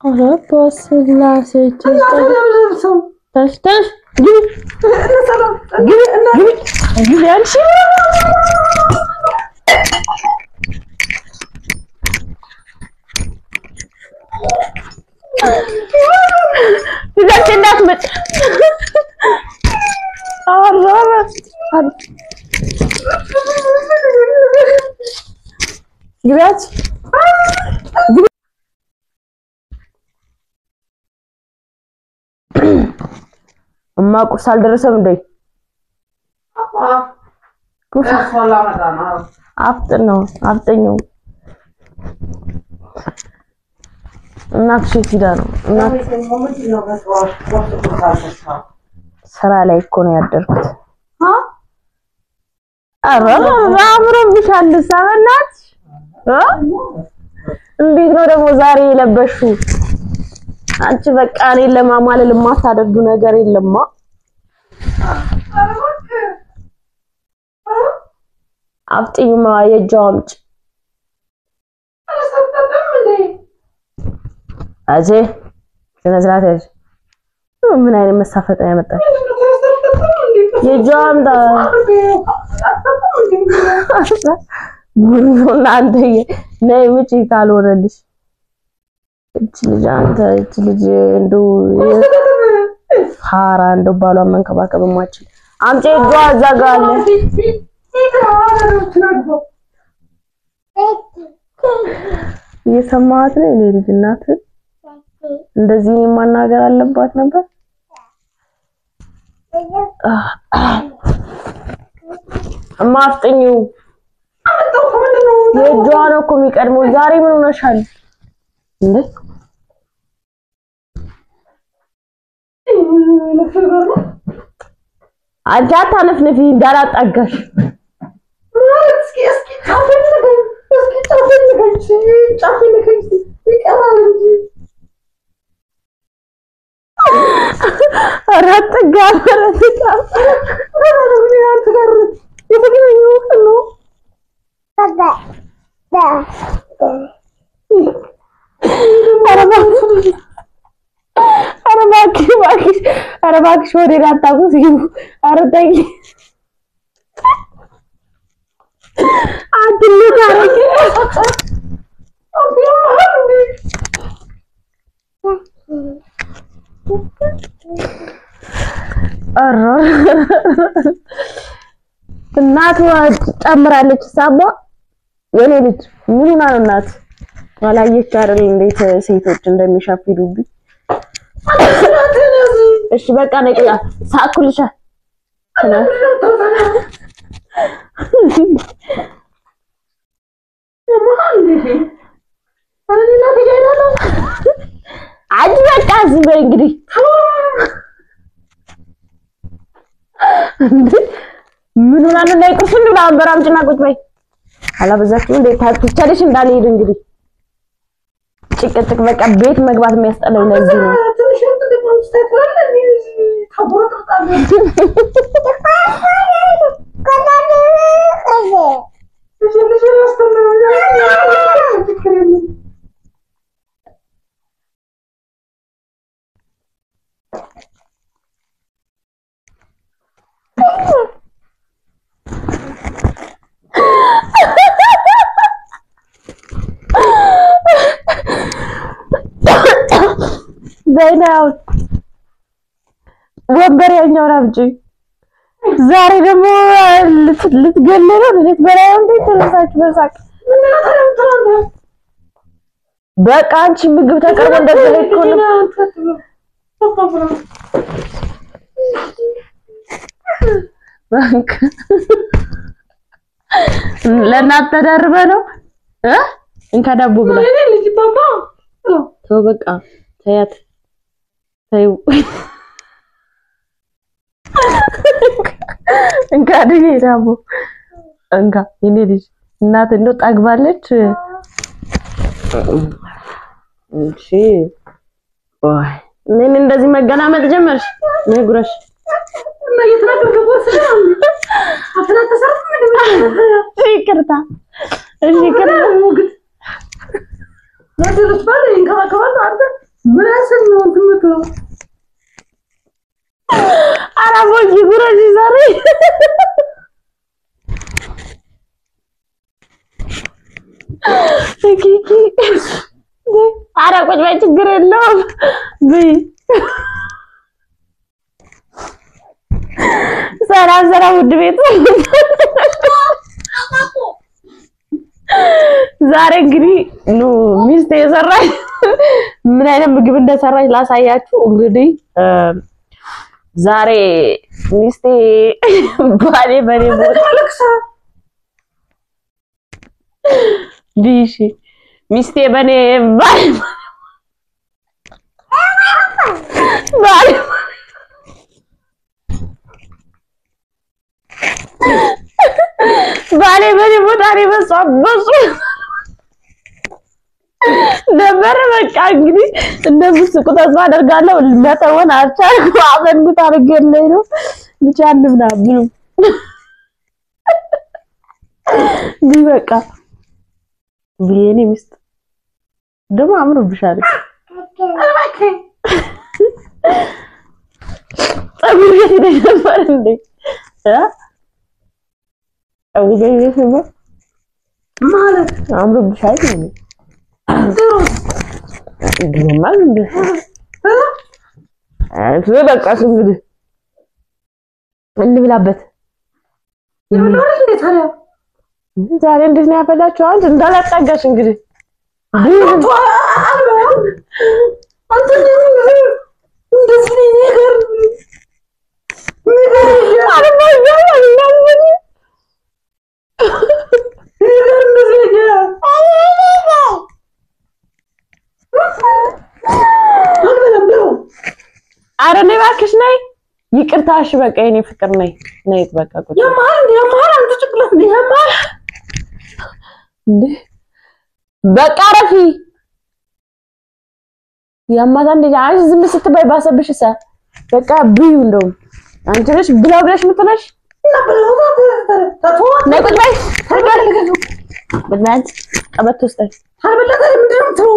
رباس لا تشتش جيب امشي إذا كنت مت جبت أما كوسال درسهم دي كوسال والله ما دام عفتنو نفسي كده ስራ ላይ እኮ ነው ያደርኩት አምሮብሻል ሰበናት እንዴት ነው ደግሞ ዛሬ የለበሽው አንቺ በቃ እኔ ለማማለል ማታደርጉ ነገር የለማ አፍጥኝማ የጃምጭ አጄ ተነዝራተሽ ምን አይነት መሳፈጥ ያመጣሽ የጃምዳ ጉሩና አንተ ነይ ምጪ ካልወረልሽ እቺ ልጅ አንተ እቺ ልጅ እንደው ፋራ እንደው ባሏን መንከባከብ ማችል አምጪ ጇ አዛጋለ የሰማት ነው እኔ ልጅ እናት እንደዚህ ማናገር አለባት ነበር ማፍጥኙ የጇን እኮ የሚቀድመው ዛሬ ምን ሆነሻል እንዴ አጃታ ነፍነፊ እንዳላጣጋሽ እስኪ ጫፈንከኝ ይቀራል እንጂ አራት ጋር አረባክሽ ወደ ዳታቁስ ይሁ አረታይ አድሉ ታረቂ እናት ጨምራለች ሳባ የኔ ልጅ ምንና ነው እናት አላየች አይደል እንዴት ሴቶች እንደሚሻፍዱብኝ እሺ በቃ ነቂያ ሳኩልሻ አጅ በቃ ዝም በይ እንግዲህ ምን ሆነ ነው ቁርፍን ብላ አንበራምጭና ቁጭ በይ አላበዛችሁ እንዴ ታጥቻለሽ እንዳልሄድ እንግዲህ ጭቅጭቅ በቃ ቤት መግባት የሚያስጠላኝ ለዚህ ነው ዘይናው ወንበር ያኛውን አምጪ ዛሬ ደግሞ ልትገለለ ልትበላው እንዴ ተነሳች በሳቅ በቃ አንቺ ምግብ ተቀርቦ እንደዚህ ነው ባንክ ለናት ተደርበ ነው እንካ ዳቦ ብላ ልጅ ባባ ተው በቃ ታያት ታዩ እንካ ዳቦ እንካ የኔ ልጅ እናት እንደው ታግባለች እሺ ወይ ምን እንደዚህ መገናመጥ ጀመርሽ ነግረሽ እና እየተናገርኩ ወስደው አፍና ተሰርፍ ምን ይቅርታ እሺ ይቅርታ ለድርስ ባለ ይንከባከባል አንተ ምን ያሰኘው ትምቶ አራቦጂ ጉራጂ ዛሬ ኪኪ አራቆች ባይ ችግር የለውም በይ ሰላም ውድ ቤት ዛሬ እንግዲህ ሚስቴ የሰራች ምን አይነት ምግብ እንደሰራች ላሳያችሁ እንግዲህ ዛሬ ሚስቴ ባሌ በኔ ለክሳ ዲሺ ሚስቴ በኔ ባሌ በኔ ሞታሪ በሷበሱ ነበር በቃ እንግዲህ እንደምትስቁ ተስፋ አደርጋለሁ ለተወን አልቻልኩ አፈንጉት አድርጌልኝ ነው ብቻ እንብላ ብሉ ቢበቃ ቢኔ ሚስት ደሞ አምሮብሻል አባኬ ፀጉር ቤት ሄደሽ ነበር እንዴ ፀጉር ቤት ነበር ማለት አምሮብሻል ነው ድሮማል እንዴ በቃ እንግዲህ እንብላበት የምኖር እንዴ ታዲያ ዛሬ እንዴት ነው ያፈላችሁ አንተ እንዳላጣጋሽ እንግዲህ አንተ እንደዚህ ነገር አረ ነይ እባክሽ ነይ ይቅርታሽ በቃ የኔ ፍቅር ነይ ነይ በቃ ቁጭ የማል አንተ ጭቅላት ነው የማል እንዴ በቃ ረፊ ያማታ እንዴ አይ ዝም ስትባይ ባሰብሽሳ በቃ ብዩ እንደው አንቺ ነሽ ብላው ብለሽ ምትነሽ እና ብለው ተተው ነይ ቁጭ በይ በእናት ቀበቶ ውስጥ አልበለጠ ምንድነው ትሩ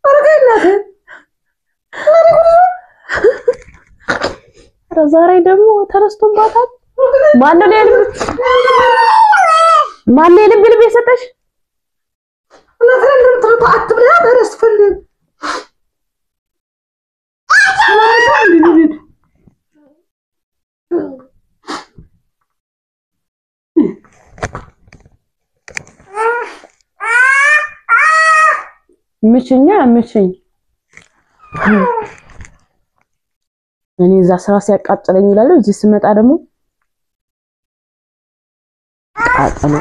አረ ከእናት ዛሬ ደግሞ ተረስቶባታል ማነው ልብ የሰጠሽ እና ፍሬንድም ትሩ አትብላ ተረስፈልኝ ምችኝ እኔ እዛ ስራ ሲያቃጥለኝ ይላል እዚህ ስመጣ ደግሞ አጣለ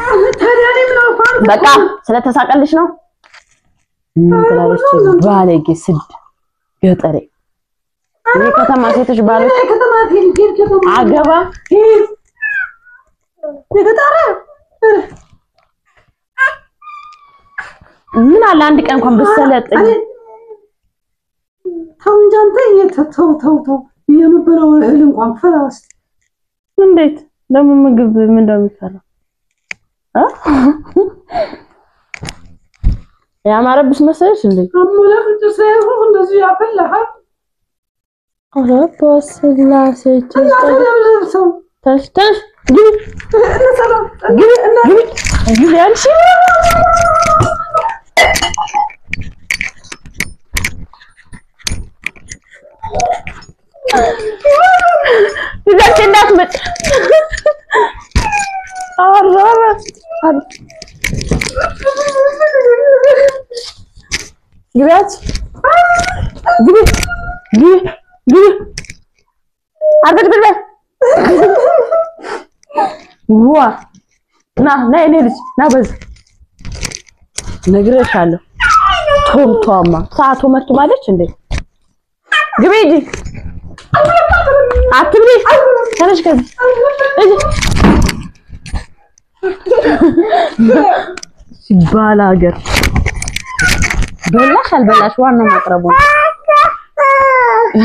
በቃ ስለተሳቀልሽ ነው ትላለች ባለጌ ስድ ገጠሬ እኔ ከተማ ሴቶች ባለች አገባ የገጠረ ምን አለ አንድ ቀን እንኳን በሰለጠኝ ተው እንጂ አንተ ተው የምበላው እህል እንኳን ፈራስ እንዴት ደግሞ ምግብ ምን እንደሚፈራ ያማረብሽ መሰለሽ እንዴ አሞላክ ተሰይሁ እንደዚህ ያፈላህ አረባስ ስላሴ ተስተደብሰው ተስተሽ ግቢ ሰላም ግቢ አንቺ ይዛች እንዳትመጭ አራራ ግቢያት ግቢ አርገት ግቢ ዋ ና እኔ ልጅ ና በዚህ ነግሬሻለሁ ቶምቷማ ሰዓቱ መጥቶ ማለች እንዴ ግቢ እንጂ አትብሊ ተነሽ ከዚህ ሲባል ሀገር በላሽ አልበላሽ ዋናው ማቅረቡ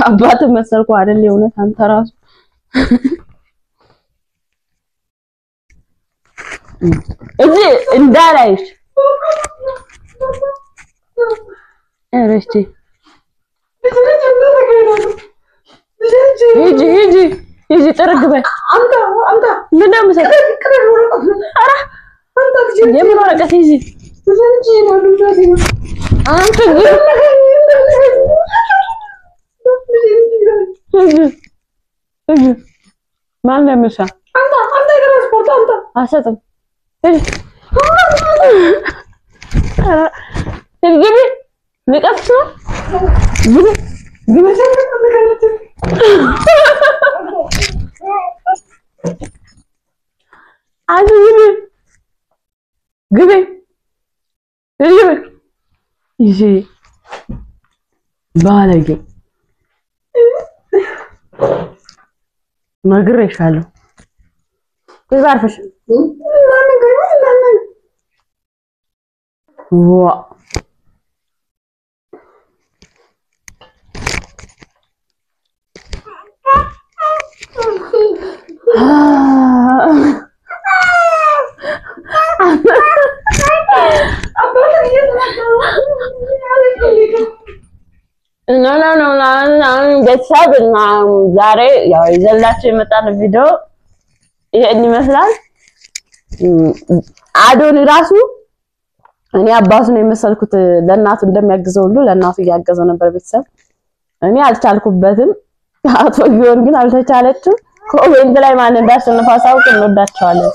አባት መሰልኩ አይደል የእውነት አንተ ራሱ እዚህ እንዳላይሽ እረስቲ ሂጂ ጥርግ በይ አምጣ ምን ነው መሰለኝ ኧረ የምን ወረቀት ሂጂ አንተ ግን ማን ነው የሚሻ አንተ ትራንስፖርት አንተ አሰጥም ግቢ ንቀት ነው ግቢ አንተ ግቢ ይሄ ባለጌ ነግሬሻለሁ ይባርፍሽ ዋ ቤተሰብ እና ዛሬ ያው ይዘላችሁ የመጣን ቪዲዮ ይሄን ይመስላል። አዶኒ ራሱ እኔ አባቱ ነው የመሰልኩት ለእናቱ እንደሚያግዘው ሁሉ ለእናቱ እያገዘ ነበር። ቤተሰብ እኔ አልቻልኩበትም። አቶ ጊዮን ግን አልተቻለችም። ኮሜንት ላይ ማን እንዳሸነፈ አሳውቁ። እንወዳቸዋለን።